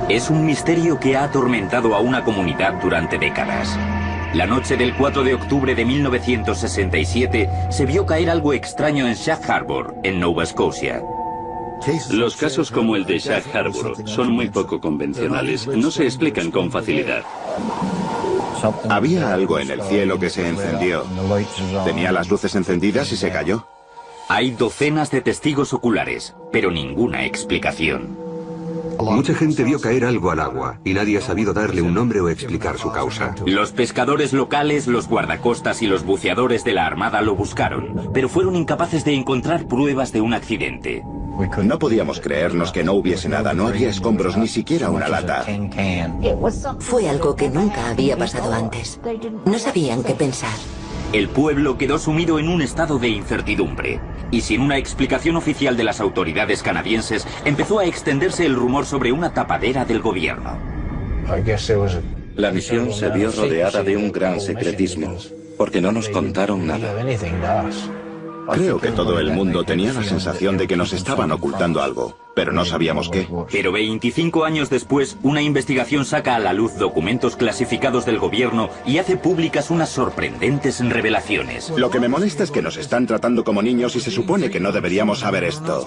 Es un misterio que ha atormentado a una comunidad durante décadas. La noche del 4 de octubre de 1967 se vio caer algo extraño en Shag Harbor, en Nova Scotia. Los casos como el de Shag Harbor son muy poco convencionales, no se explican con facilidad. Había algo en el cielo que se encendió. Tenía las luces encendidas y se cayó. Hay docenas de testigos oculares, pero ninguna explicación. Mucha gente vio caer algo al agua y nadie ha sabido darle un nombre o explicar su causa. Los pescadores locales, los guardacostas y los buceadores de la Armada lo buscaron, pero fueron incapaces de encontrar pruebas de un accidente. No podíamos creernos que no hubiese nada, no había escombros, ni siquiera una lata. Fue algo que nunca había pasado antes. No sabían qué pensar. El pueblo quedó sumido en un estado de incertidumbre, y sin una explicación oficial de las autoridades canadienses, empezó a extenderse el rumor sobre una tapadera del gobierno. La misión se vio rodeada de un gran secretismo, porque no nos contaron nada. Creo que todo el mundo tenía la sensación de que nos estaban ocultando algo, pero no sabíamos qué. Pero 25 años después, una investigación saca a la luz documentos clasificados del gobierno y hace públicas unas sorprendentes revelaciones. Lo que me molesta es que nos están tratando como niños y se supone que no deberíamos saber esto.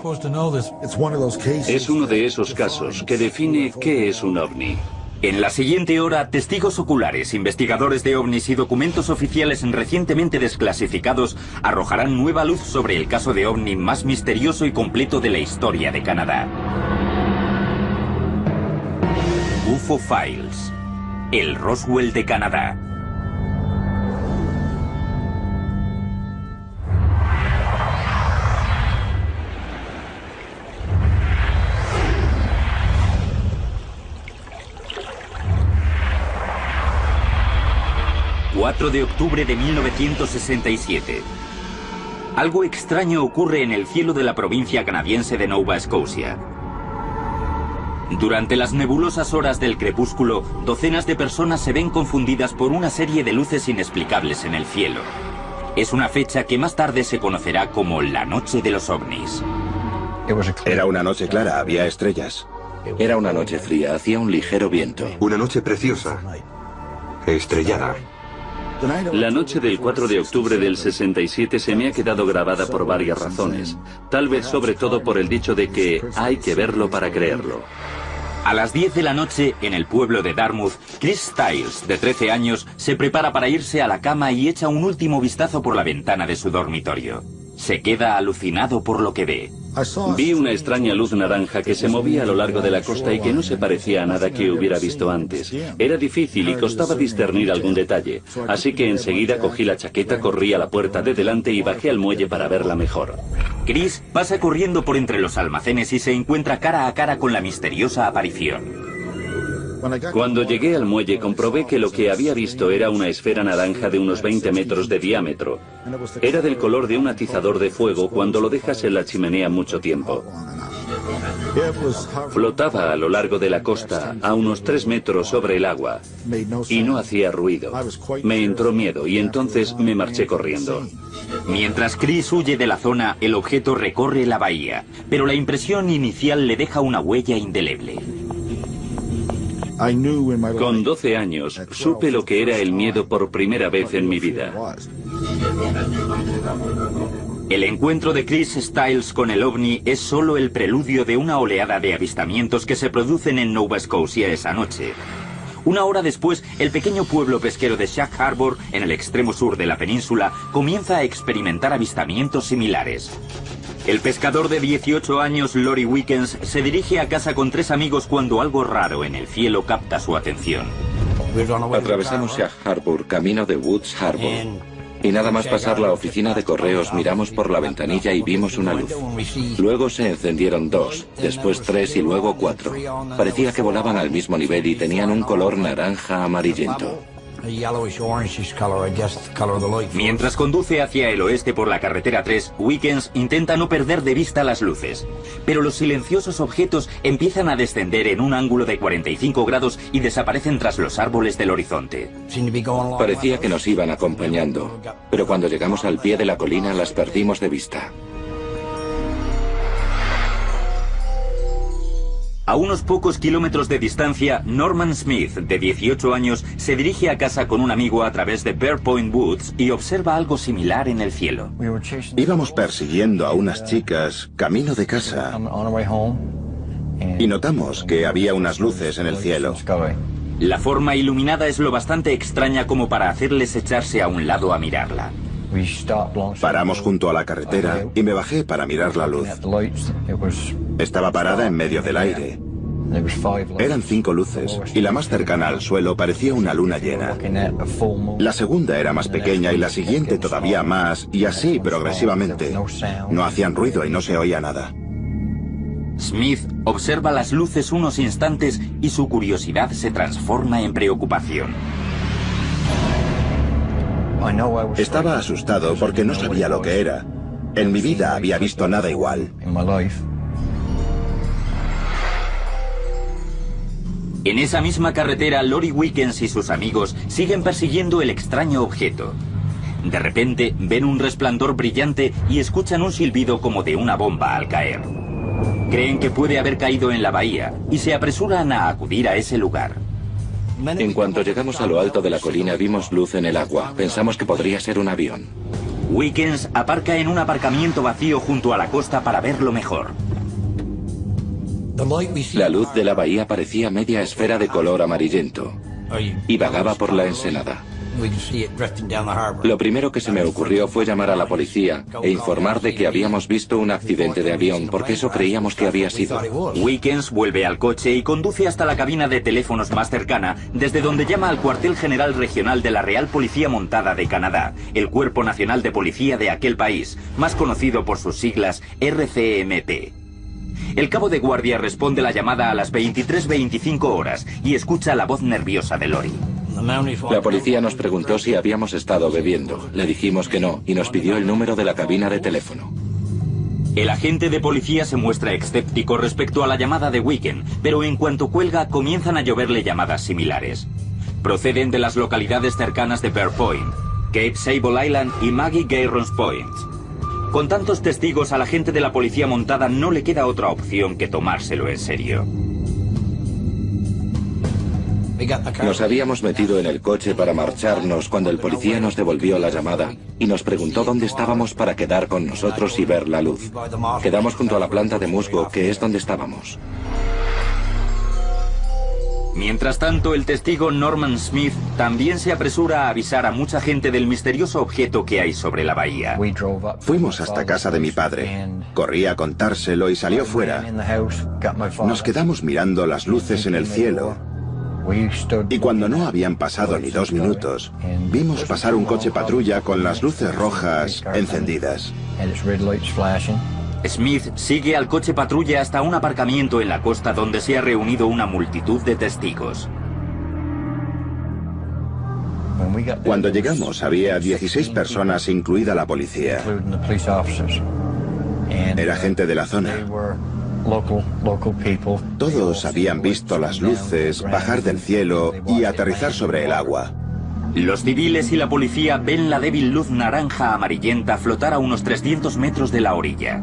Es uno de esos casos que define qué es un ovni. En la siguiente hora, testigos oculares, investigadores de ovnis y documentos oficiales recientemente desclasificados arrojarán nueva luz sobre el caso de ovni más misterioso y completo de la historia de Canadá. UFO Files. El Roswell de Canadá. ...4 de octubre de 1967. Algo extraño ocurre en el cielo de la provincia canadiense de Nova Scotia. Durante las nebulosas horas del crepúsculo, docenas de personas se ven confundidas por una serie de luces inexplicables en el cielo. Es una fecha que más tarde se conocerá como la Noche de los OVNIs. Era una noche clara, había estrellas. Era una noche fría, hacía un ligero viento. Una noche preciosa, estrellada. La noche del 4 de octubre del 67 se me ha quedado grabada por varias razones. Tal vez sobre todo por el dicho de que hay que verlo para creerlo. A las 10 de la noche, en el pueblo de Dartmouth, Chris Stiles, de 13 años, se prepara para irse a la cama y echa un último vistazo por la ventana de su dormitorio. Se queda alucinado por lo que ve. Vi una extraña luz naranja que se movía a lo largo de la costa y que no se parecía a nada que hubiera visto antes. Era difícil y costaba discernir algún detalle, así que enseguida cogí la chaqueta, corrí a la puerta de delante y bajé al muelle para verla mejor. Chris pasa corriendo por entre los almacenes y se encuentra cara a cara con la misteriosa aparición. Cuando llegué al muelle comprobé que lo que había visto era una esfera naranja de unos 20 metros de diámetro. Era del color de un atizador de fuego cuando lo dejas en la chimenea mucho tiempo. Flotaba a lo largo de la costa, a unos 3 metros sobre el agua, y no hacía ruido. Me entró miedo y entonces me marché corriendo. Mientras Chris huye de la zona, el objeto recorre la bahía, pero la impresión inicial le deja una huella indeleble. Con 12 años, supe lo que era el miedo por primera vez en mi vida. El encuentro de Chris Stiles con el OVNI es solo el preludio de una oleada de avistamientos que se producen en Nova Scotia esa noche. Una hora después, el pequeño pueblo pesquero de Shag Harbor, en el extremo sur de la península, comienza a experimentar avistamientos similares. El pescador de 18 años, Lori Wickens, se dirige a casa con 3 amigos cuando algo raro en el cielo capta su atención. Atravesamos Shag Harbor, camino de Woods Harbor. Y nada más pasar la oficina de correos, miramos por la ventanilla y vimos una luz. Luego se encendieron 2, después 3 y luego 4. Parecía que volaban al mismo nivel y tenían un color naranja amarillento. Mientras conduce hacia el oeste por la carretera 3, Wickens intenta no perder de vista las luces. Pero los silenciosos objetos empiezan a descender en un ángulo de 45 grados y desaparecen tras los árboles del horizonte. Parecía que nos iban acompañando, pero cuando llegamos al pie de la colina las perdimos de vista. A unos pocos kilómetros de distancia, Norman Smith, de 18 años, se dirige a casa con un amigo a través de Bear Point Woods y observa algo similar en el cielo. Íbamos persiguiendo a unas chicas camino de casa y notamos que había unas luces en el cielo. La forma iluminada es lo bastante extraña como para hacerles echarse a un lado a mirarla. Paramos junto a la carretera y me bajé para mirar la luz. Estaba parada en medio del aire. Eran 5 luces y la más cercana al suelo parecía una luna llena. La segunda era más pequeña y la siguiente todavía más, y así progresivamente. No hacían ruido y no se oía nada. Smith observa las luces unos instantes y su curiosidad se transforma en preocupación. Estaba asustado porque no sabía lo que era. En mi vida había visto nada igual. En esa misma carretera, Lori Wickens y sus amigos siguen persiguiendo el extraño objeto. De repente, ven un resplandor brillante y escuchan un silbido como de una bomba al caer. Creen que puede haber caído en la bahía y se apresuran a acudir a ese lugar. En cuanto llegamos a lo alto de la colina vimos luz en el agua. Pensamos que podría ser un avión. Wickens aparca en un aparcamiento vacío junto a la costa para verlo mejor. La luz de la bahía parecía media esfera de color amarillento y vagaba por la ensenada. Lo primero que se me ocurrió fue llamar a la policía e informar de que habíamos visto un accidente de avión, porque eso creíamos que había sido. Wickens vuelve al coche y conduce hasta la cabina de teléfonos más cercana, desde donde llama al cuartel general regional de la Real Policía Montada de Canadá, el Cuerpo Nacional de Policía de aquel país, más conocido por sus siglas RCMP. El cabo de guardia responde la llamada a las 23:25 horas y escucha la voz nerviosa de Lori. La policía nos preguntó si habíamos estado bebiendo. Le dijimos que no y nos pidió el número de la cabina de teléfono. El agente de policía se muestra escéptico respecto a la llamada de Wickens, pero en cuanto cuelga comienzan a lloverle llamadas similares. Proceden de las localidades cercanas de Bear Point, Cape Sable Island y Maggie Gayrons Point. Con tantos testigos, al agente de la policía montada no le queda otra opción que tomárselo en serio. Nos habíamos metido en el coche para marcharnos cuando el policía nos devolvió la llamada y nos preguntó dónde estábamos para quedar con nosotros y ver la luz. Quedamos junto a la planta de musgo, que es donde estábamos. Mientras tanto, el testigo Norman Smith también se apresura a avisar a mucha gente del misterioso objeto que hay sobre la bahía. Fuimos hasta casa de mi padre. Corrí a contárselo y salió fuera. Nos quedamos mirando las luces en el cielo. Y cuando no habían pasado ni 2 minutos, vimos pasar un coche patrulla con las luces rojas encendidas. Smith sigue al coche patrulla hasta un aparcamiento en la costa donde se ha reunido una multitud de testigos. Cuando llegamos había 16 personas, incluida la policía. Era gente de la zona. Todos habían visto las luces bajar del cielo y aterrizar sobre el agua. Los civiles y la policía ven la débil luz naranja amarillenta flotar a unos 300 metros de la orilla.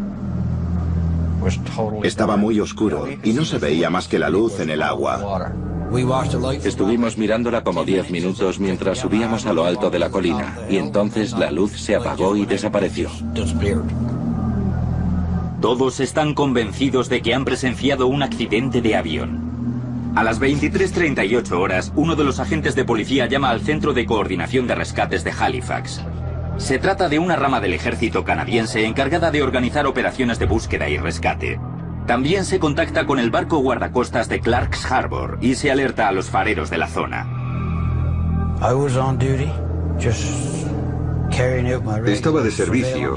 Estaba muy oscuro y no se veía más que la luz en el agua. Estuvimos mirándola como 10 minutos mientras subíamos a lo alto de la colina y entonces la luz se apagó y desapareció. Todos están convencidos de que han presenciado un accidente de avión. A las 23:38 horas, uno de los agentes de policía llama al Centro de Coordinación de Rescates de Halifax. Se trata de una rama del ejército canadiense encargada de organizar operaciones de búsqueda y rescate. También se contacta con el barco guardacostas de Clark's Harbour y se alerta a los fareros de la zona. Estaba de servicio,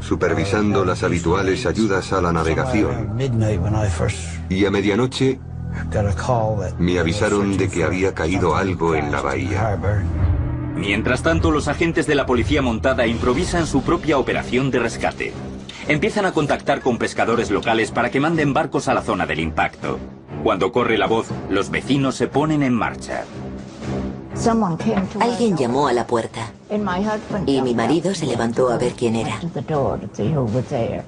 supervisando las habituales ayudas a la navegación. Y a medianoche me avisaron de que había caído algo en la bahía. Mientras tanto, los agentes de la policía montada improvisan su propia operación de rescate. Empiezan a contactar con pescadores locales para que manden barcos a la zona del impacto. Cuando corre la voz, los vecinos se ponen en marcha. Alguien llamó a la puerta y mi marido se levantó a ver quién era.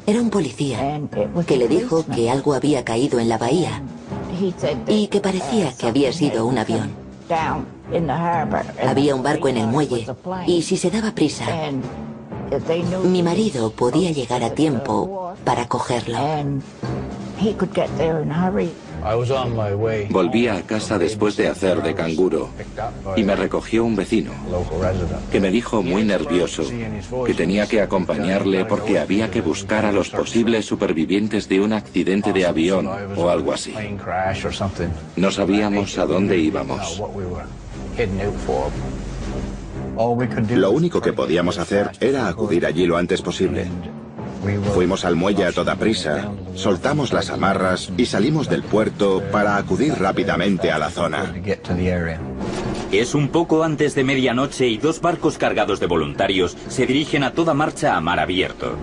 Era un policía que le dijo que algo había caído en la bahía y que parecía que había sido un avión. Había un barco en el muelle y si se daba prisa, mi marido podía llegar a tiempo para cogerlo. Volvía a casa después de hacer de canguro y me recogió un vecino que me dijo muy nervioso que tenía que acompañarle porque había que buscar a los posibles supervivientes de un accidente de avión o algo así. No sabíamos a dónde íbamos. Lo único que podíamos hacer era acudir allí lo antes posible. Fuimos al muelle a toda prisa, soltamos las amarras y salimos del puerto para acudir rápidamente a la zona. Es un poco antes de medianoche y 2 barcos cargados de voluntarios se dirigen a toda marcha a mar abierto.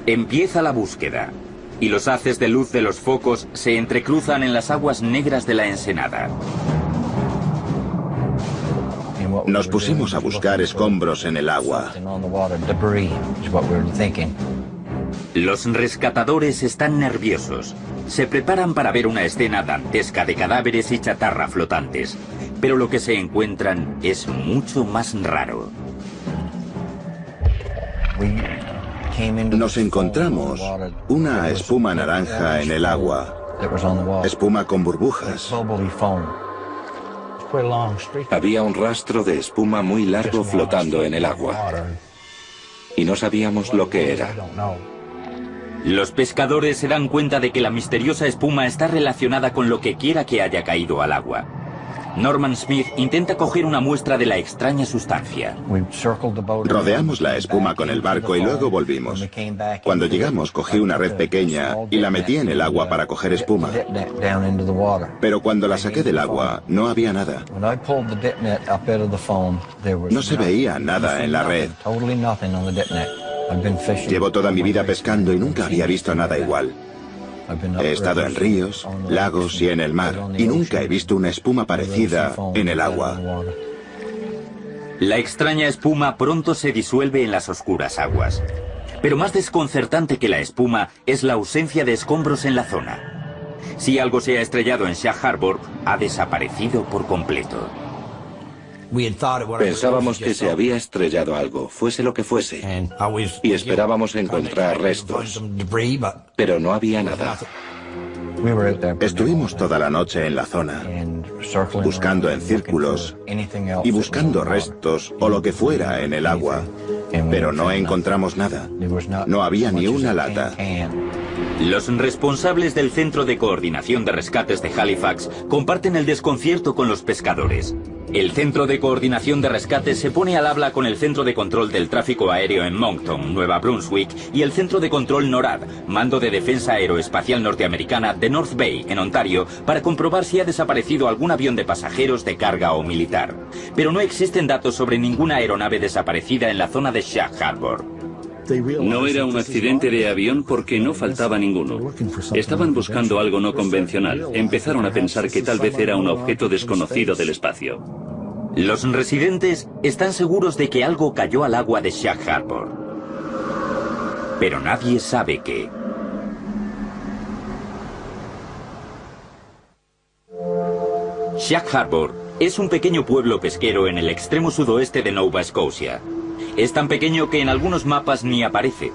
Empieza la búsqueda y los haces de luz de los focos se entrecruzan en las aguas negras de la ensenada. Nos pusimos a buscar escombros en el agua. Los rescatadores están nerviosos. Se preparan para ver una escena dantesca de cadáveres y chatarra flotantes. Pero lo que se encuentran es mucho más raro. Nos encontramos una espuma naranja en el agua. Espuma con burbujas. Había un rastro de espuma muy largo flotando en el agua y no sabíamos lo que era. Los pescadores se dan cuenta de que la misteriosa espuma está relacionada con lo que quiera que haya caído al agua. Norman Smith intenta coger una muestra de la extraña sustancia. Rodeamos la espuma con el barco y luego volvimos. Cuando llegamos cogí una red pequeña y la metí en el agua para coger espuma. Pero cuando la saqué del agua no había nada. No se veía nada en la red. Llevo toda mi vida pescando y nunca había visto nada igual. He estado en ríos, lagos y en el mar, y nunca he visto una espuma parecida en el agua. La extraña espuma pronto se disuelve en las oscuras aguas. Pero más desconcertante que la espuma es la ausencia de escombros en la zona. Si algo se ha estrellado en Shag Harbor, ha desaparecido por completo. Pensábamos que se había estrellado algo, fuese lo que fuese, y esperábamos encontrar restos, pero no había nada. Estuvimos toda la noche en la zona, buscando en círculos y buscando restos o lo que fuera en el agua, pero no encontramos nada. No había ni una lata. Los responsables del Centro de Coordinación de Rescates de Halifax comparten el desconcierto con los pescadores. El Centro de Coordinación de Rescates se pone al habla con el Centro de Control del Tráfico Aéreo en Moncton, Nueva Brunswick, y el Centro de Control NORAD, Mando de Defensa Aeroespacial Norteamericana de North Bay, en Ontario, para comprobar si ha desaparecido algún avión de pasajeros, de carga o militar. Pero no existen datos sobre ninguna aeronave desaparecida en la zona de Shag Harbor. No era un accidente de avión porque no faltaba ninguno. Estaban buscando algo no convencional. Empezaron a pensar que tal vez era un objeto desconocido del espacio. Los residentes están seguros de que algo cayó al agua de Shag Harbor. Pero nadie sabe qué. Shag Harbor es un pequeño pueblo pesquero en el extremo sudoeste de Nova Scotia. Es tan pequeño que en algunos mapas ni aparece.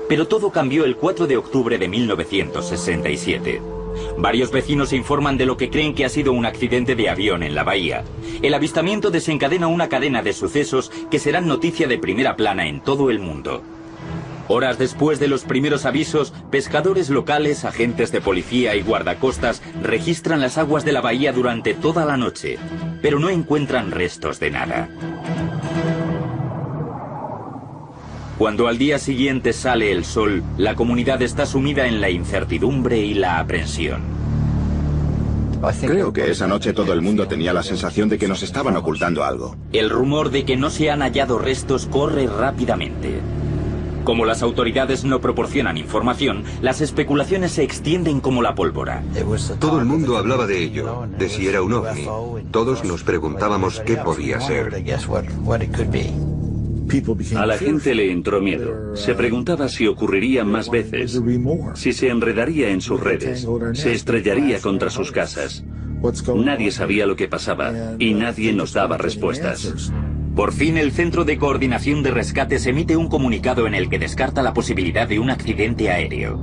Pero todo cambió el 4 de octubre de 1967. Varios vecinos informan de lo que creen que ha sido un accidente de avión en la bahía. El avistamiento desencadena una cadena de sucesos que serán noticia de primera plana en todo el mundo. Horas después de los primeros avisos, pescadores locales, agentes de policía y guardacostas registran las aguas de la bahía durante toda la noche, pero no encuentran restos de nada. Cuando al día siguiente sale el sol, la comunidad está sumida en la incertidumbre y la aprensión. Creo que esa noche todo el mundo tenía la sensación de que nos estaban ocultando algo. El rumor de que no se han hallado restos corre rápidamente. Como las autoridades no proporcionan información, las especulaciones se extienden como la pólvora. Todo el mundo hablaba de ello, de si era un ovni. Todos nos preguntábamos qué podía ser. A la gente le entró miedo. Se preguntaba si ocurriría más veces, si se enredaría en sus redes, se estrellaría contra sus casas. Nadie sabía lo que pasaba y nadie nos daba respuestas. Por fin, el Centro de Coordinación de Rescates emite un comunicado en el que descarta la posibilidad de un accidente aéreo.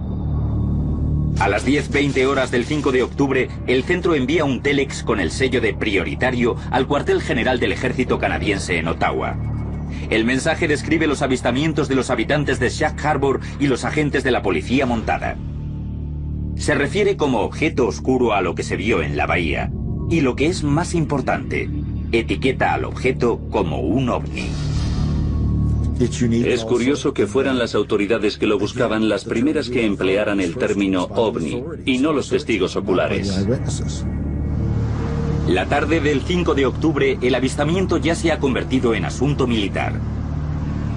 A las 10:20 horas del 5 de octubre, el centro envía un telex con el sello de prioritario al cuartel general del ejército canadiense en Ottawa. El mensaje describe los avistamientos de los habitantes de Shag Harbor y los agentes de la policía montada. Se refiere como objeto oscuro a lo que se vio en la bahía. Y lo que es más importante, etiqueta al objeto como un ovni. Es curioso que fueran las autoridades que lo buscaban las primeras que emplearan el término ovni, y no los testigos oculares. La tarde del 5 de octubre, el avistamiento ya se ha convertido en asunto militar.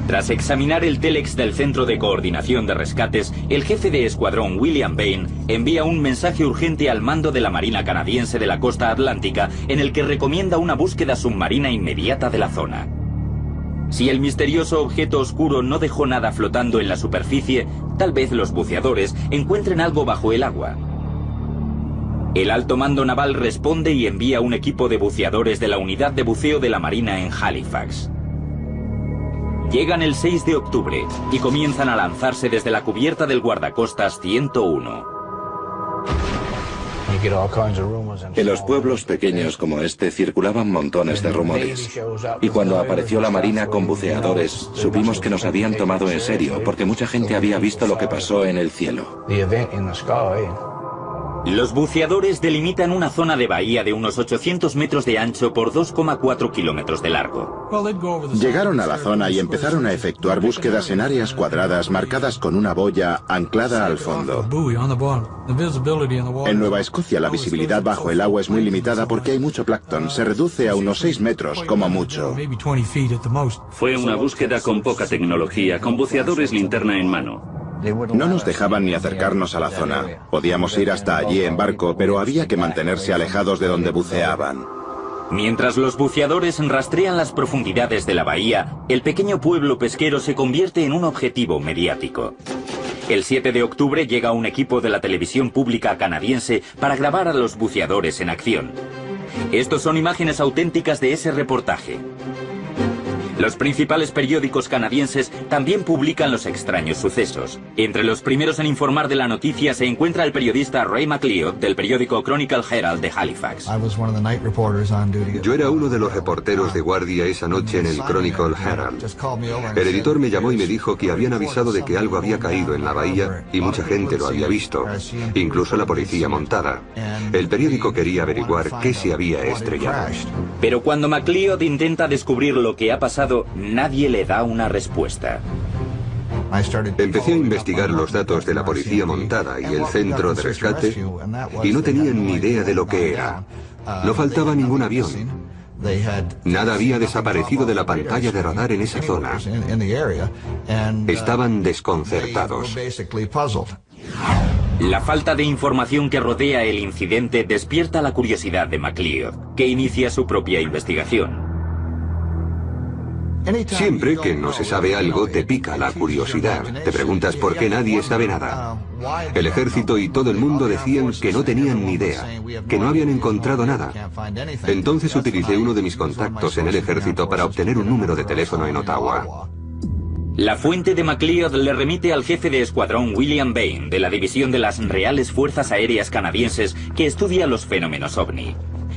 Tras examinar el telex del Centro de Coordinación de Rescates, el jefe de escuadrón William Bain envía un mensaje urgente al mando de la Marina canadiense de la costa atlántica en el que recomienda una búsqueda submarina inmediata de la zona. Si el misterioso objeto oscuro no dejó nada flotando en la superficie, tal vez los buceadores encuentren algo bajo el agua. El alto mando naval responde y envía un equipo de buceadores de la unidad de buceo de la Marina en Halifax. Llegan el 6 de octubre y comienzan a lanzarse desde la cubierta del guardacostas 101. En los pueblos pequeños como este circulaban montones de rumores. Y cuando apareció la Marina con buceadores, supimos que nos habían tomado en serio, porque mucha gente había visto lo que pasó en el cielo. Los buceadores delimitan una zona de bahía de unos 800 metros de ancho por 2,4 kilómetros de largo. Llegaron a la zona y empezaron a efectuar búsquedas en áreas cuadradas marcadas con una boya anclada al fondo. En Nueva Escocia la visibilidad bajo el agua es muy limitada porque hay mucho plancton, se reduce a unos 6 metros como mucho. Fue una búsqueda con poca tecnología, con buceadores linterna en mano. No nos dejaban ni acercarnos a la zona. Podíamos ir hasta allí en barco, pero había que mantenerse alejados de donde buceaban. Mientras los buceadores rastrean las profundidades de la bahía, el pequeño pueblo pesquero se convierte en un objetivo mediático. El 7 de octubre llega un equipo de la televisión pública canadiense para grabar a los buceadores en acción. Estos son imágenes auténticas de ese reportaje. Los principales periódicos canadienses también publican los extraños sucesos. Entre los primeros en informar de la noticia se encuentra el periodista Ray McLeod del periódico Chronicle Herald de Halifax. Yo era uno de los reporteros de guardia esa noche en el Chronicle Herald. El editor me llamó y me dijo que habían avisado de que algo había caído en la bahía y mucha gente lo había visto, incluso la policía montada. El periódico quería averiguar qué se había estrellado. Pero cuando McLeod intenta descubrir lo que ha pasado, nadie le da una respuesta. Empecé a investigar los datos de la policía montada y el centro de rescate y no tenían ni idea de lo que era. No faltaba ningún avión. Nada había desaparecido de la pantalla de radar en esa zona. Estaban desconcertados. La falta de información que rodea el incidente despierta la curiosidad de McLeod, que inicia su propia investigación. Siempre que no se sabe algo, te pica la curiosidad. Te preguntas por qué nadie sabe nada. El ejército y todo el mundo decían que no tenían ni idea, que no habían encontrado nada. Entonces utilicé uno de mis contactos en el ejército para obtener un número de teléfono en Ottawa. La fuente de McLeod le remite al jefe de escuadrón William Bain, de la División de las Reales Fuerzas Aéreas Canadienses, que estudia los fenómenos ovni.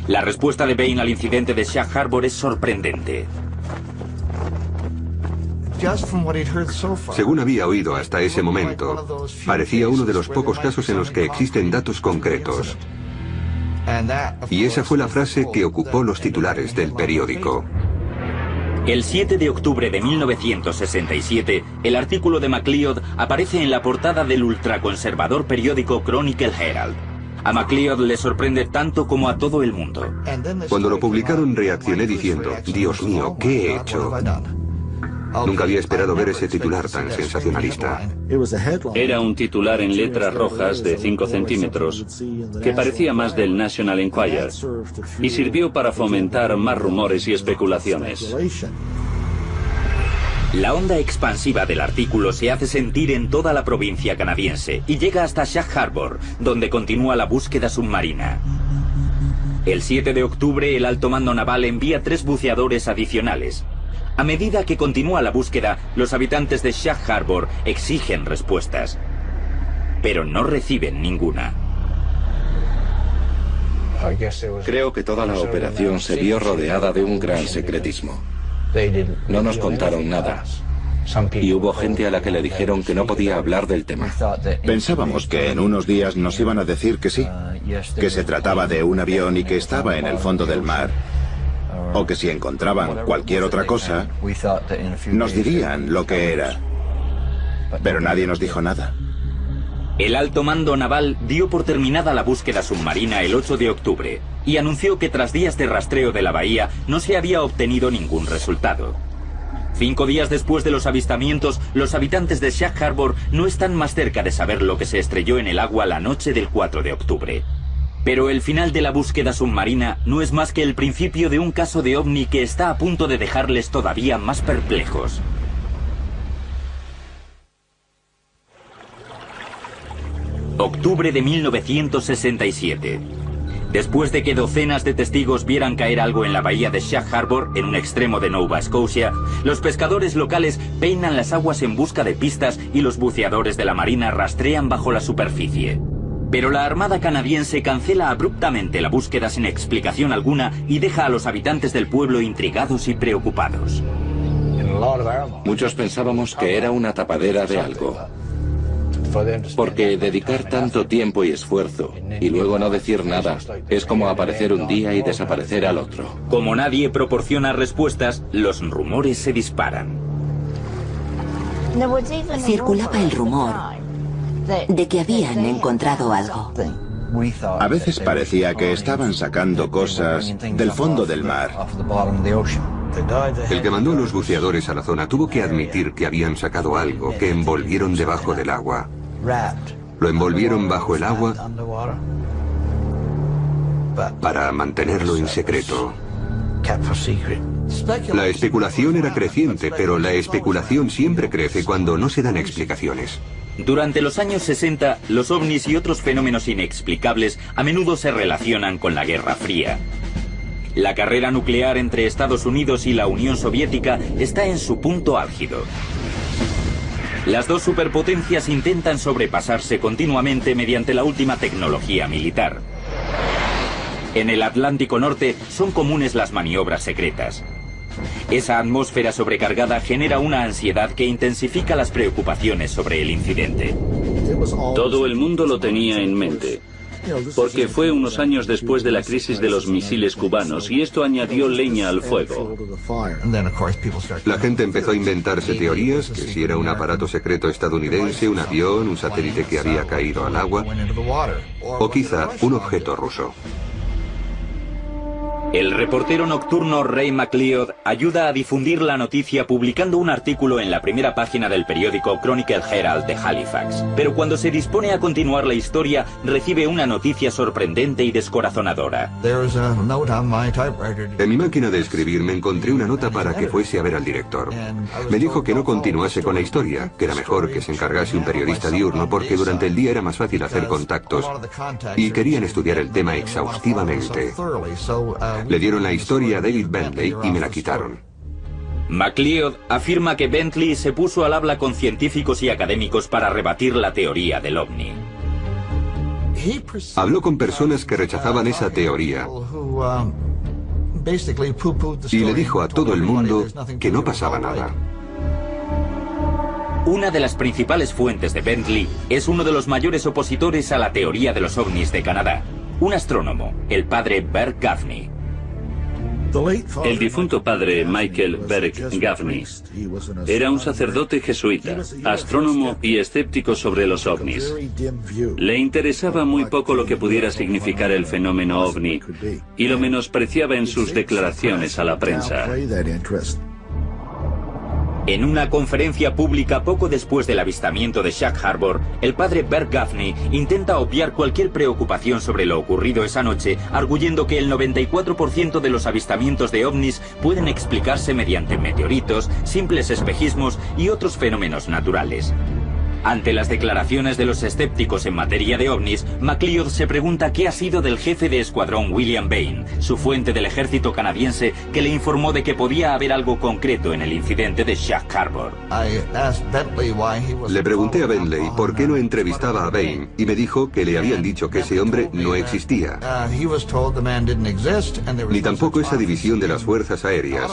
La respuesta de Bain al incidente de Shag Harbor es sorprendente. Según había oído hasta ese momento, parecía uno de los pocos casos en los que existen datos concretos. Y esa fue la frase que ocupó los titulares del periódico. El 7 de octubre de 1967, el artículo de McLeod aparece en la portada del ultraconservador periódico Chronicle Herald. A McLeod le sorprende tanto como a todo el mundo. Cuando lo publicaron reaccioné diciendo, Dios mío, ¿qué he hecho? Nunca había esperado ver ese titular tan sensacionalista. Era un titular en letras rojas de 5 centímetros, que parecía más del National Enquirer, y sirvió para fomentar más rumores y especulaciones. La onda expansiva del artículo se hace sentir en toda la provincia canadiense y llega hasta Sag Harbor, donde continúa la búsqueda submarina. El 7 de octubre, el alto mando naval envía 3 buceadores adicionales. A medida que continúa la búsqueda, los habitantes de Sag Harbor exigen respuestas, pero no reciben ninguna. Creo que toda la operación se vio rodeada de un gran secretismo. No nos contaron nada. Y hubo gente a la que le dijeron que no podía hablar del tema. Pensábamos que en unos días nos iban a decir que sí, que se trataba de un avión y que estaba en el fondo del mar, o que si encontraban cualquier otra cosa, nos dirían lo que era. Pero nadie nos dijo nada. El alto mando naval dio por terminada la búsqueda submarina el 8 de octubre y anunció que tras días de rastreo de la bahía no se había obtenido ningún resultado. 5 días después de los avistamientos, los habitantes de Sag Harbor no están más cerca de saber lo que se estrelló en el agua la noche del 4 de octubre. Pero el final de la búsqueda submarina no es más que el principio de un caso de ovni que está a punto de dejarles todavía más perplejos. Octubre de 1967. Después de que docenas de testigos vieran caer algo en la bahía de Sag Harbor, en un extremo de Nova Scotia, los pescadores locales peinan las aguas en busca de pistas y los buceadores de la Marina rastrean bajo la superficie. Pero la Armada canadiense cancela abruptamente la búsqueda sin explicación alguna y deja a los habitantes del pueblo intrigados y preocupados. Muchos pensábamos que era una tapadera de algo. Porque dedicar tanto tiempo y esfuerzo y luego no decir nada es como aparecer un día y desaparecer al otro. Como nadie proporciona respuestas, los rumores se disparan. Circulaba el rumor de que habían encontrado algo. A veces parecía que estaban sacando cosas del fondo del mar. El que mandó a los buceadores a la zona tuvo que admitir que habían sacado algo que envolvieron debajo del agua. Lo envolvieron bajo el agua para mantenerlo en secreto. La especulación era creciente, pero la especulación siempre crece cuando no se dan explicaciones. Durante los años 60, los ovnis y otros fenómenos inexplicables a menudo se relacionan con la Guerra Fría. La carrera nuclear entre Estados Unidos y la Unión Soviética está en su punto álgido. Las dos superpotencias intentan sobrepasarse continuamente mediante la última tecnología militar. En el Atlántico Norte son comunes las maniobras secretas. Esa atmósfera sobrecargada genera una ansiedad que intensifica las preocupaciones sobre el incidente. Todo el mundo lo tenía en mente, porque fue unos años después de la crisis de los misiles cubanos y esto añadió leña al fuego. La gente empezó a inventarse teorías, que si era un aparato secreto estadounidense, un avión, un satélite que había caído al agua, o quizá un objeto ruso. El reportero nocturno Ray McLeod ayuda a difundir la noticia publicando un artículo en la primera página del periódico Chronicle Herald de Halifax. Pero cuando se dispone a continuar la historia, recibe una noticia sorprendente y descorazonadora. En mi máquina de escribir me encontré una nota para que fuese a ver al director. Me dijo que no continuase con la historia, que era mejor que se encargase un periodista diurno porque durante el día era más fácil hacer contactos y querían estudiar el tema exhaustivamente. Le dieron la historia a David Bentley y me la quitaron. McLeod afirma que Bentley se puso al habla con científicos y académicos para rebatir la teoría del ovni. Habló con personas que rechazaban esa teoría y le dijo a todo el mundo que no pasaba nada. Una de las principales fuentes de Bentley es uno de los mayores opositores a la teoría de los ovnis de Canadá, un astrónomo, el padre Bert Gaffney. El difunto padre Michael Berg Gaffney era un sacerdote jesuita, astrónomo y escéptico sobre los ovnis. Le interesaba muy poco lo que pudiera significar el fenómeno ovni y lo menospreciaba en sus declaraciones a la prensa. En una conferencia pública poco después del avistamiento de Shag Harbor, el padre Bert Gaffney intenta obviar cualquier preocupación sobre lo ocurrido esa noche, arguyendo que el 94% de los avistamientos de ovnis pueden explicarse mediante meteoritos, simples espejismos y otros fenómenos naturales. Ante las declaraciones de los escépticos en materia de ovnis, MacLeod se pregunta qué ha sido del jefe de escuadrón William Bain, su fuente del ejército canadiense, que le informó de que podía haber algo concreto en el incidente de Shag Harbor. Le pregunté a Bentley por qué no entrevistaba a Bain y me dijo que le habían dicho que ese hombre no existía, ni tampoco esa división de las fuerzas aéreas,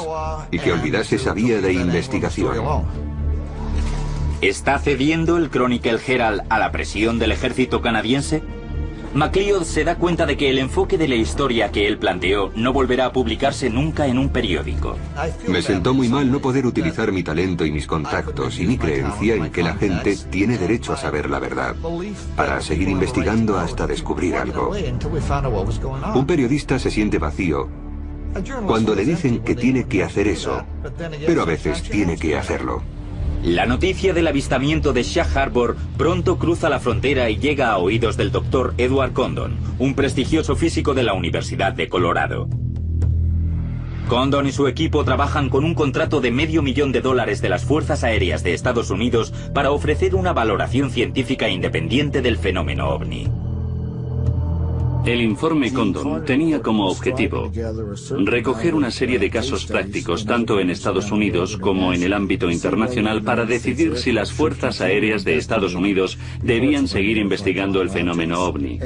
y que olvidase esa vía de investigación. ¿Está cediendo el Chronicle Herald a la presión del ejército canadiense? MacLeod se da cuenta de que el enfoque de la historia que él planteó no volverá a publicarse nunca en un periódico. Me sentó muy mal no poder utilizar mi talento y mis contactos y mi creencia en que la gente tiene derecho a saber la verdad, para seguir investigando hasta descubrir algo. Un periodista se siente vacío cuando le dicen que tiene que hacer eso, pero a veces tiene que hacerlo. La noticia del avistamiento de Shag Harbor pronto cruza la frontera y llega a oídos del Dr. Edward Condon, un prestigioso físico de la Universidad de Colorado. Condon y su equipo trabajan con un contrato de $500,000 de las Fuerzas Aéreas de Estados Unidos para ofrecer una valoración científica independiente del fenómeno ovni. El informe Condon tenía como objetivo recoger una serie de casos prácticos tanto en Estados Unidos como en el ámbito internacional para decidir si las fuerzas aéreas de Estados Unidos debían seguir investigando el fenómeno ovni.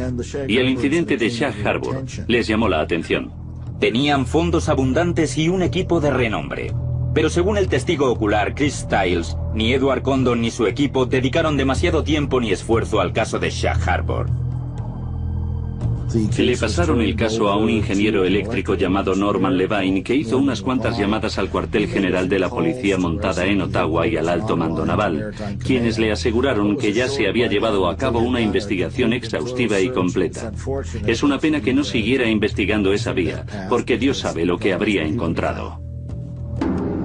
Y el incidente de Shag Harbor les llamó la atención. Tenían fondos abundantes y un equipo de renombre. Pero según el testigo ocular Chris Stiles, ni Edward Condon ni su equipo dedicaron demasiado tiempo ni esfuerzo al caso de Shag Harbor. Le pasaron el caso a un ingeniero eléctrico llamado Norman Levine, que hizo unas cuantas llamadas al cuartel general de la policía montada en Ottawa y al alto mando naval, quienes le aseguraron que ya se había llevado a cabo una investigación exhaustiva y completa. Es una pena que no siguiera investigando esa vía, porque Dios sabe lo que habría encontrado.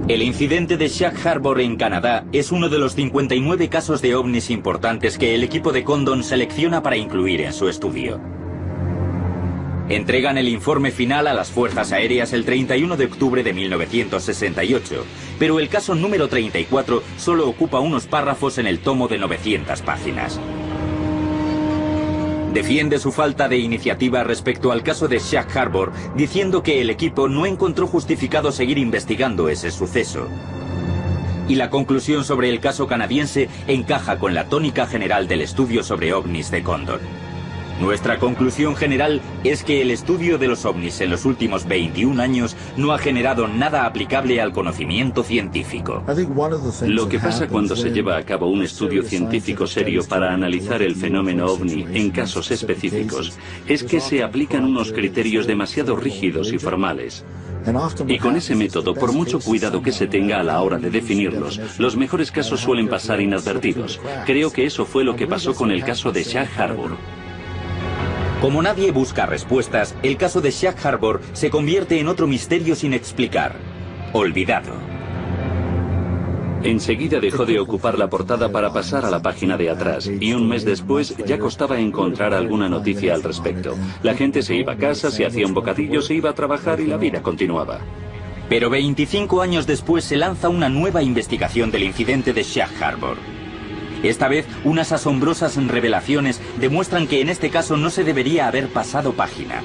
El incidente de Shag Harbor en Canadá es uno de los 59 casos de ovnis importantes que el equipo de Condon selecciona para incluir en su estudio. Entregan el informe final a las Fuerzas Aéreas el 31 de octubre de 1968, pero el caso número 34 solo ocupa unos párrafos en el tomo de 900 páginas. Defiende su falta de iniciativa respecto al caso de Shag Harbor, diciendo que el equipo no encontró justificado seguir investigando ese suceso. Y la conclusión sobre el caso canadiense encaja con la tónica general del estudio sobre ovnis de Condon. Nuestra conclusión general es que el estudio de los ovnis en los últimos 21 años no ha generado nada aplicable al conocimiento científico. Lo que pasa cuando se lleva a cabo un estudio científico serio para analizar el fenómeno ovni en casos específicos es que se aplican unos criterios demasiado rígidos y formales. Y con ese método, por mucho cuidado que se tenga a la hora de definirlos, los mejores casos suelen pasar inadvertidos. Creo que eso fue lo que pasó con el caso de Shag Harbor. Como nadie busca respuestas, el caso de Shag Harbor se convierte en otro misterio sin explicar. Olvidado. Enseguida dejó de ocupar la portada para pasar a la página de atrás, y un mes después ya costaba encontrar alguna noticia al respecto. La gente se iba a casa, se hacía un bocadillo, se iba a trabajar y la vida continuaba. Pero 25 años después se lanza una nueva investigación del incidente de Shag Harbor. Esta vez, unas asombrosas revelaciones demuestran que en este caso no se debería haber pasado página.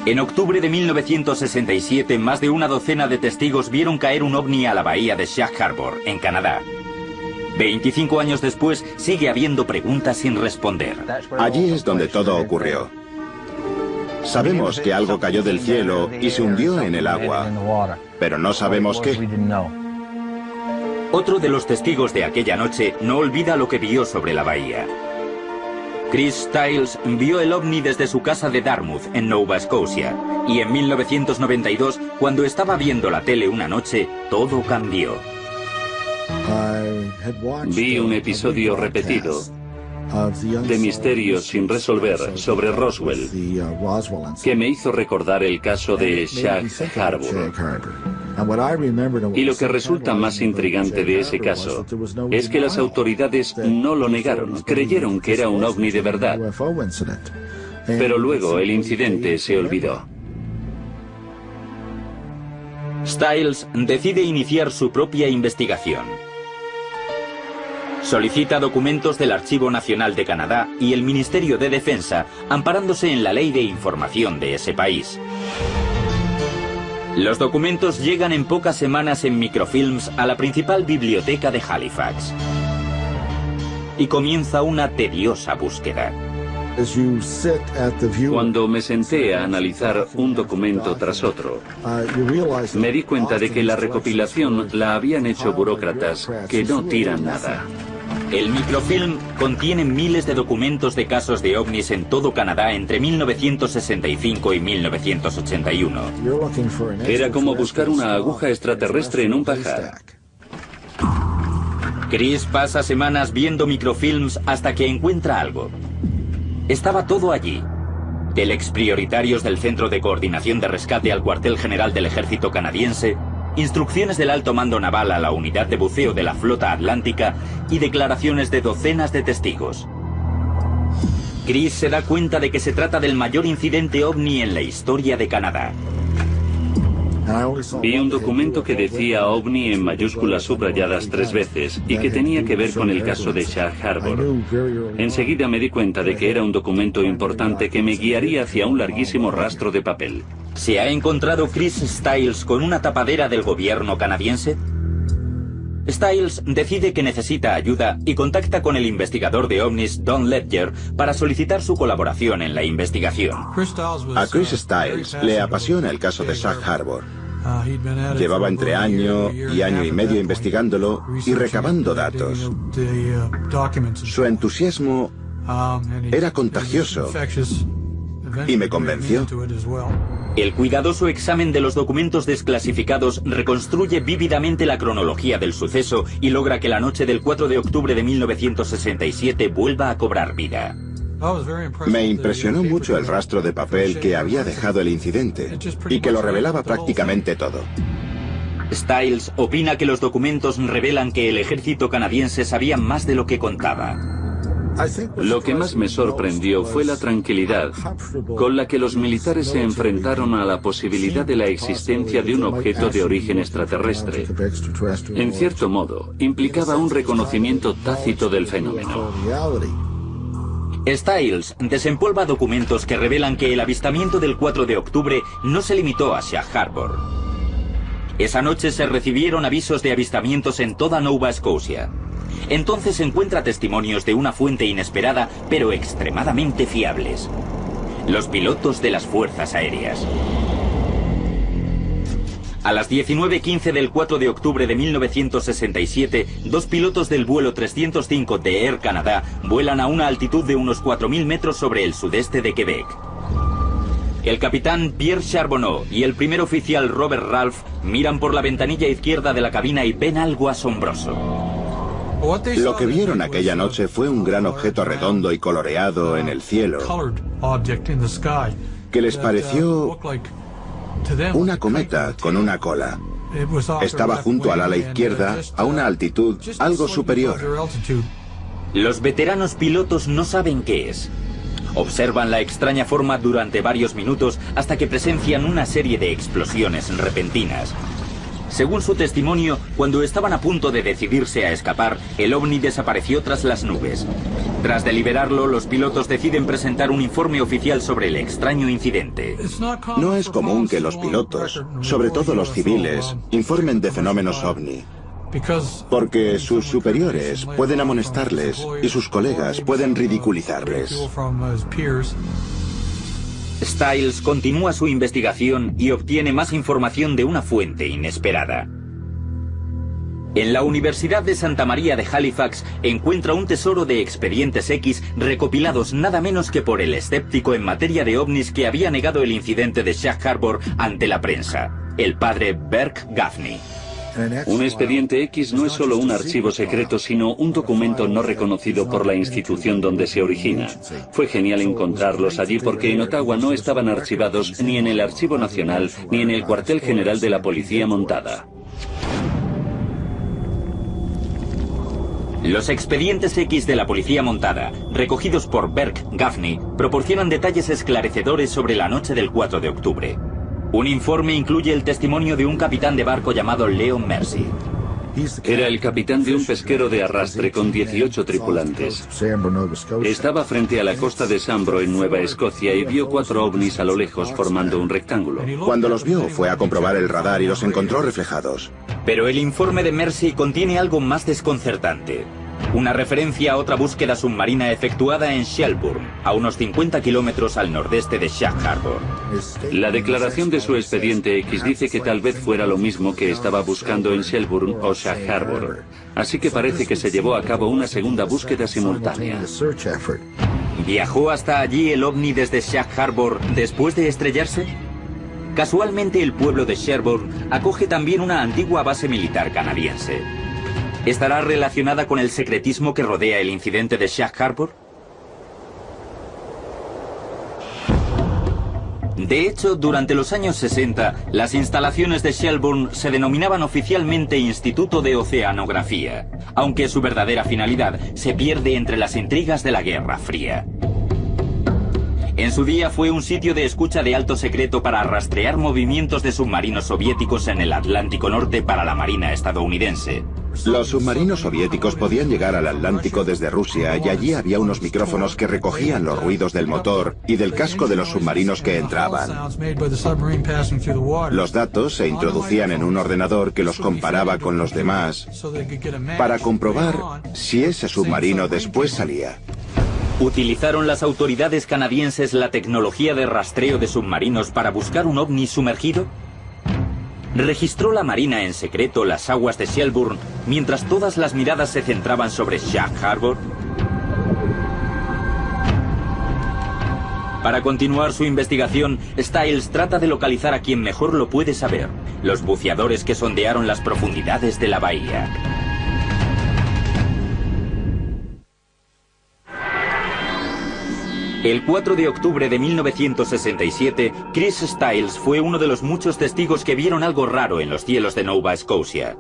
En octubre de 1967, más de una docena de testigos vieron caer un ovni a la bahía de Shag Harbor, en Canadá. 25 años después, sigue habiendo preguntas sin responder. Allí es donde todo ocurrió. Sabemos que algo cayó del cielo y se hundió en el agua, pero no sabemos qué. Otro de los testigos de aquella noche no olvida lo que vio sobre la bahía. Chris Stiles vio el ovni desde su casa de Dartmouth, en Nova Scotia, y en 1992, cuando estaba viendo la tele una noche, todo cambió. Vi un episodio repetido de misterios sin resolver sobre Roswell, que me hizo recordar el caso de Shag Harbor. Y lo que resulta más intrigante de ese caso es que las autoridades no lo negaron, creyeron que era un ovni de verdad. Pero luego el incidente se olvidó. Stiles decide iniciar su propia investigación. Solicita documentos del Archivo Nacional de Canadá y el Ministerio de Defensa, amparándose en la ley de información de ese país. Los documentos llegan en pocas semanas en microfilms a la principal biblioteca de Halifax. Y comienza una tediosa búsqueda. Cuando me senté a analizar un documento tras otro, me di cuenta de que la recopilación la habían hecho burócratas que no tiran nada. El microfilm contiene miles de documentos de casos de ovnis en todo Canadá entre 1965 y 1981. Era como buscar una aguja extraterrestre en un pajar. Chris pasa semanas viendo microfilms hasta que encuentra algo. Estaba todo allí. Telex-prioritarios del Centro de Coordinación de Rescate al Cuartel General del Ejército Canadiense, instrucciones del Alto Mando Naval a la Unidad de Buceo de la Flota Atlántica y declaraciones de docenas de testigos. Chris se da cuenta de que se trata del mayor incidente ovni en la historia de Canadá. Vi un documento que decía OVNI en mayúsculas subrayadas 3 veces y que tenía que ver con el caso de Shag Harbor. Enseguida me di cuenta de que era un documento importante que me guiaría hacia un larguísimo rastro de papel. ¿Se ha encontrado Chris Stiles con una tapadera del gobierno canadiense? Stiles decide que necesita ayuda y contacta con el investigador de ovnis Don Ledger para solicitar su colaboración en la investigación. A Chris Stiles le apasiona el caso de Shag Harbor. Llevaba entre año y año y medio investigándolo y recabando datos. Su entusiasmo era contagioso y me convenció. El cuidadoso examen de los documentos desclasificados reconstruye vívidamente la cronología del suceso y logra que la noche del 4 de octubre de 1967 vuelva a cobrar vida. Me impresionó mucho el rastro de papel que había dejado el incidente y que lo revelaba prácticamente todo. Stiles opina que los documentos revelan que el ejército canadiense sabía más de lo que contaba. Lo que más me sorprendió fue la tranquilidad con la que los militares se enfrentaron a la posibilidad de la existencia de un objeto de origen extraterrestre. En cierto modo, implicaba un reconocimiento tácito del fenómeno. Stiles desempolva documentos que revelan que el avistamiento del 4 de octubre no se limitó a Shag Harbor. Esa noche se recibieron avisos de avistamientos en toda Nova Scotia. Entonces encuentra testimonios de una fuente inesperada, pero extremadamente fiables: los pilotos de las fuerzas aéreas. A las 19:15 del 4 de octubre de 1967, 2 pilotos del vuelo 305 de Air Canada vuelan a una altitud de unos 4.000 metros sobre el sudeste de Quebec. El capitán Pierre Charbonneau y el primer oficial Robert Ralph miran por la ventanilla izquierda de la cabina y ven algo asombroso. Lo que vieron aquella noche fue un gran objeto redondo y coloreado en el cielo, que les pareció una cometa con una cola. Estaba junto al ala izquierda, a una altitud algo superior. Los veteranos pilotos no saben qué es. Observan la extraña forma durante varios minutos hasta que presencian una serie de explosiones repentinas. Según su testimonio, cuando estaban a punto de decidirse a escapar, el ovni desapareció tras las nubes. Tras deliberarlo, los pilotos deciden presentar un informe oficial sobre el extraño incidente. No es común que los pilotos, sobre todo los civiles, informen de fenómenos ovni, porque sus superiores pueden amonestarles y sus colegas pueden ridiculizarles. Stiles continúa su investigación y obtiene más información de una fuente inesperada. En la Universidad de Santa María de Halifax encuentra un tesoro de expedientes X recopilados nada menos que por el escéptico en materia de ovnis que había negado el incidente de Shag Harbor ante la prensa, el padre Burke Gaffney. Un expediente X no es solo un archivo secreto, sino un documento no reconocido por la institución donde se origina. Fue genial encontrarlos allí porque en Ottawa no estaban archivados ni en el Archivo Nacional ni en el cuartel general de la Policía Montada. Los expedientes X de la Policía Montada, recogidos por Burke Gaffney, proporcionan detalles esclarecedores sobre la noche del 4 de octubre. Un informe incluye el testimonio de un capitán de barco llamado Leon Mercy. Era el capitán de un pesquero de arrastre con 18 tripulantes. Estaba frente a la costa de Sambro en Nueva Escocia y vio 4 ovnis a lo lejos formando un rectángulo. Cuando los vio, fue a comprobar el radar y los encontró reflejados. Pero el informe de Mercy contiene algo más desconcertante. Una referencia a otra búsqueda submarina efectuada en Shelburne, a unos 50 kilómetros al nordeste de Shag Harbor. La declaración de su expediente X dice que tal vez fuera lo mismo que estaba buscando en Shelburne o Shag Harbor. Así que parece que se llevó a cabo una segunda búsqueda simultánea. ¿Viajó hasta allí el ovni desde Shag Harbor después de estrellarse? Casualmente el pueblo de Shelburne acoge también una antigua base militar canadiense. ¿Estará relacionada con el secretismo que rodea el incidente de Shag Harbor? De hecho, durante los años 60, las instalaciones de Shelburne se denominaban oficialmente Instituto de Oceanografía, aunque su verdadera finalidad se pierde entre las intrigas de la Guerra Fría. En su día fue un sitio de escucha de alto secreto para rastrear movimientos de submarinos soviéticos en el Atlántico Norte para la Marina estadounidense. Los submarinos soviéticos podían llegar al Atlántico desde Rusia y allí había unos micrófonos que recogían los ruidos del motor y del casco de los submarinos que entraban. Los datos se introducían en un ordenador que los comparaba con los demás para comprobar si ese submarino después salía. ¿Utilizaron las autoridades canadienses la tecnología de rastreo de submarinos para buscar un ovni sumergido? ¿Registró la Marina en secreto las aguas de Shelburne mientras todas las miradas se centraban sobre Shag Harbor? Para continuar su investigación, Stiles trata de localizar a quien mejor lo puede saber, los buceadores que sondearon las profundidades de la bahía. El 4 de octubre de 1967, Chris Stiles fue uno de los muchos testigos que vieron algo raro en los cielos de Nova Scotia.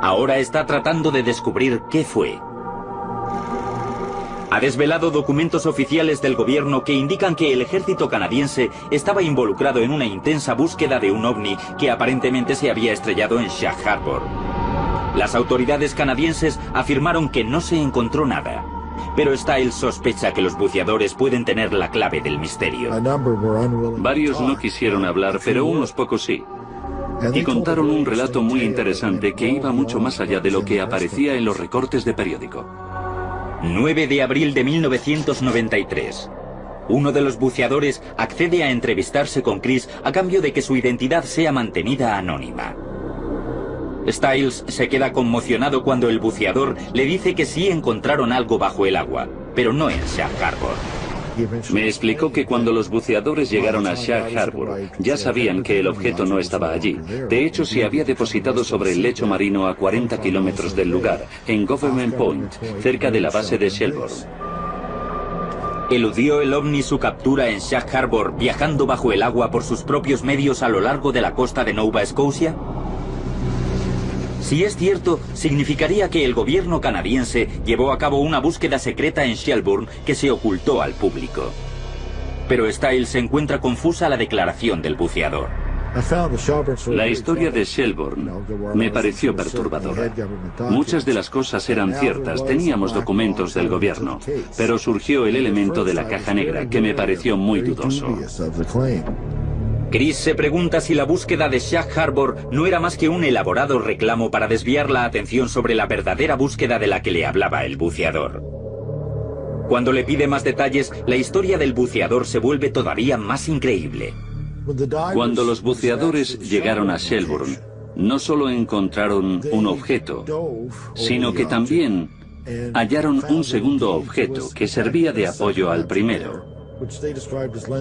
Ahora está tratando de descubrir qué fue. Ha desvelado documentos oficiales del gobierno que indican que el ejército canadiense estaba involucrado en una intensa búsqueda de un ovni que aparentemente se había estrellado en Shag Harbor. Las autoridades canadienses afirmaron que no se encontró nada. Pero Stiles sospecha que los buceadores pueden tener la clave del misterio. Varios no quisieron hablar, pero unos pocos sí. Y contaron un relato muy interesante que iba mucho más allá de lo que aparecía en los recortes de periódico. 9 de abril de 1993. Uno de los buceadores accede a entrevistarse con Chris a cambio de que su identidad sea mantenida anónima. Stiles se queda conmocionado cuando el buceador le dice que sí encontraron algo bajo el agua, pero no en Shag Harbor. Me explicó que cuando los buceadores llegaron a Shag Harbor, ya sabían que el objeto no estaba allí. De hecho, se había depositado sobre el lecho marino a 40 kilómetros del lugar, en Government Point, cerca de la base de Shelburne. ¿Eludió el ovni su captura en Shag Harbor viajando bajo el agua por sus propios medios a lo largo de la costa de Nova Scotia? Si es cierto, significaría que el gobierno canadiense llevó a cabo una búsqueda secreta en Shelburne que se ocultó al público. Pero Stiles se encuentra confusa la declaración del buceador. La historia de Shelburne me pareció perturbadora. Muchas de las cosas eran ciertas, teníamos documentos del gobierno, pero surgió el elemento de la caja negra que me pareció muy dudoso. Chris se pregunta si la búsqueda de Shag Harbor no era más que un elaborado reclamo para desviar la atención sobre la verdadera búsqueda de la que le hablaba el buceador. Cuando le pide más detalles, la historia del buceador se vuelve todavía más increíble. Cuando los buceadores llegaron a Shelburne, no solo encontraron un objeto, sino que también hallaron un segundo objeto que servía de apoyo al primero.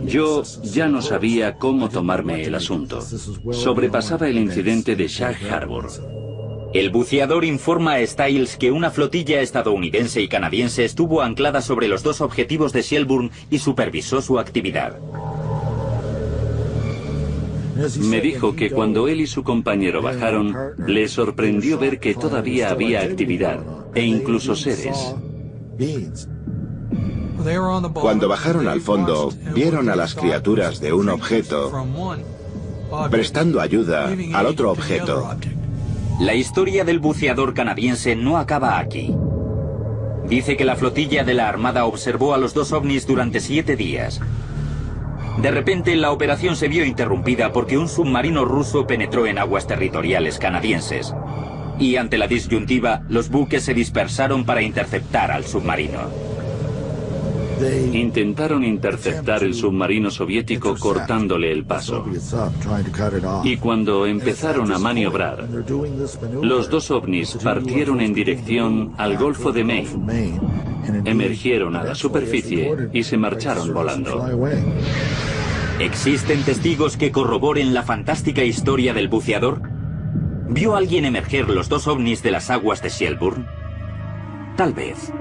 Yo ya no sabía cómo tomarme el asunto. Sobrepasaba el incidente de Shag Harbor. El buceador informa a Stiles que una flotilla estadounidense y canadiense estuvo anclada sobre los dos objetivos de Shelburne y supervisó su actividad. Me dijo que cuando él y su compañero bajaron, le sorprendió ver que todavía había actividad, e incluso seres. Cuando bajaron al fondo, vieron a las criaturas de un objeto prestando ayuda al otro objeto. La historia del buceador canadiense no acaba aquí. Dice que la flotilla de la Armada observó a los dos ovnis durante 7 días. De repente, la operación se vio interrumpida porque un submarino ruso penetró en aguas territoriales canadienses. Y ante la disyuntiva, los buques se dispersaron para interceptar al submarino. Intentaron interceptar el submarino soviético cortándole el paso. Y cuando empezaron a maniobrar, los dos ovnis partieron en dirección al Golfo de Maine, emergieron a la superficie y se marcharon volando. ¿Existen testigos que corroboren la fantástica historia del buceador? ¿Vio alguien emerger los dos ovnis de las aguas de Shelburne? Tal vez.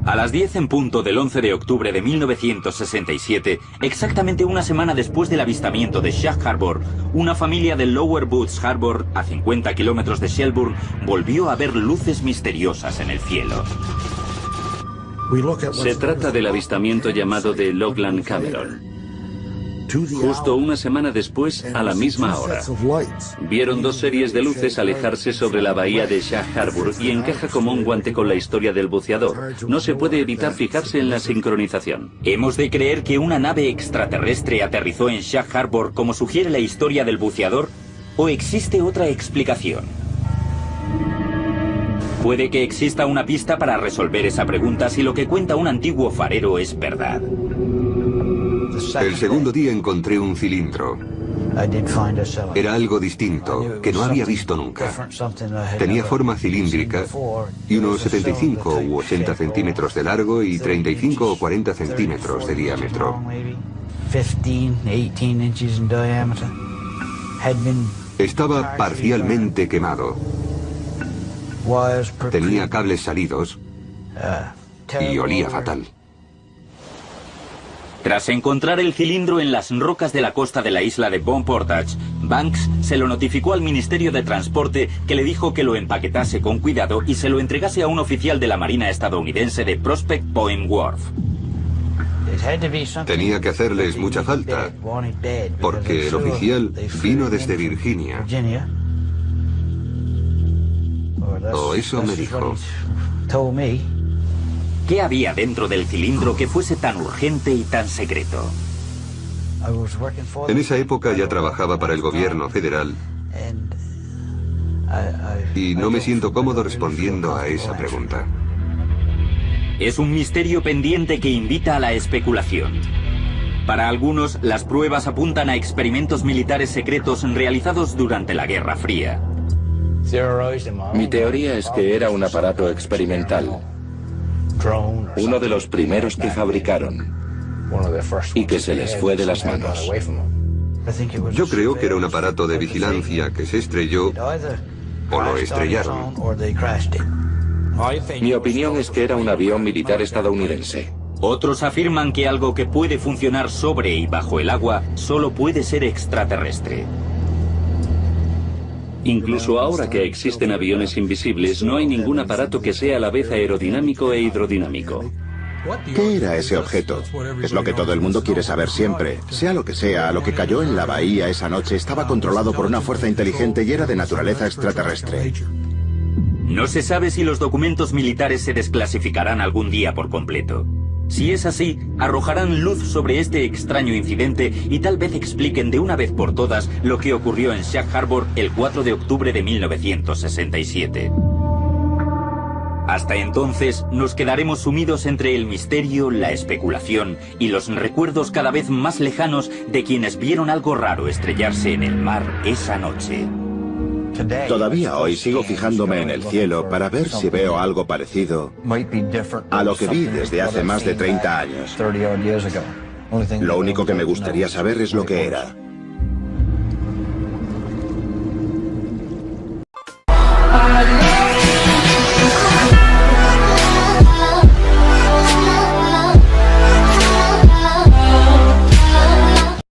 A las 10 en punto del 11 de octubre de 1967, exactamente una semana después del avistamiento de Shag Harbor, una familia del Lower Woods Harbor, a 50 kilómetros de Shelburne, volvió a ver luces misteriosas en el cielo. Se trata del avistamiento llamado de Loveland Cameron. Justo una semana después, a la misma hora, vieron dos series de luces alejarse sobre la bahía de Shag Harbor y encaja como un guante con la historia del buceador. No se puede evitar fijarse en la sincronización. ¿Hemos de creer que una nave extraterrestre aterrizó en Shag Harbor como sugiere la historia del buceador? ¿O existe otra explicación? Puede que exista una pista para resolver esa pregunta si lo que cuenta un antiguo farero es verdad. El segundo día encontré un cilindro. Era algo distinto, que no había visto nunca. Tenía forma cilíndrica y unos 75 u 80 centímetros de largo y 35 o 40 centímetros de diámetro. Estaba parcialmente quemado. Tenía cables salidos y olía fatal. Tras encontrar el cilindro en las rocas de la costa de la isla de Bon Portage, Banks se lo notificó al Ministerio de Transporte, que le dijo que lo empaquetase con cuidado y se lo entregase a un oficial de la Marina estadounidense de Prospect Point Wharf. Tenía que hacerles mucha falta, porque el oficial vino desde Virginia. O eso me dijo. ¿Qué había dentro del cilindro que fuese tan urgente y tan secreto? En esa época ya trabajaba para el gobierno federal y no me siento cómodo respondiendo a esa pregunta. Es un misterio pendiente que invita a la especulación. Para algunos, las pruebas apuntan a experimentos militares secretos realizados durante la Guerra Fría. Mi teoría es que era un aparato experimental. Uno de los primeros que fabricaron y que se les fue de las manos. Yo creo que era un aparato de vigilancia que se estrelló o lo estrellaron. Mi opinión es que era un avión militar estadounidense. Otros afirman que algo que puede funcionar sobre y bajo el agua solo puede ser extraterrestre. Incluso ahora que existen aviones invisibles, no hay ningún aparato que sea a la vez aerodinámico e hidrodinámico. ¿Qué era ese objeto? Es lo que todo el mundo quiere saber siempre. Sea lo que sea, lo que cayó en la bahía esa noche estaba controlado por una fuerza inteligente y era de naturaleza extraterrestre. No se sabe si los documentos militares se desclasificarán algún día por completo. Si es así, arrojarán luz sobre este extraño incidente y tal vez expliquen de una vez por todas lo que ocurrió en Shag Harbor el 4 de octubre de 1967. Hasta entonces, nos quedaremos sumidos entre el misterio, la especulación y los recuerdos cada vez más lejanos de quienes vieron algo raro estrellarse en el mar esa noche. Todavía hoy sigo fijándome en el cielo para ver si veo algo parecido a lo que vi desde hace más de 30 años. Lo único que me gustaría saber es lo que era.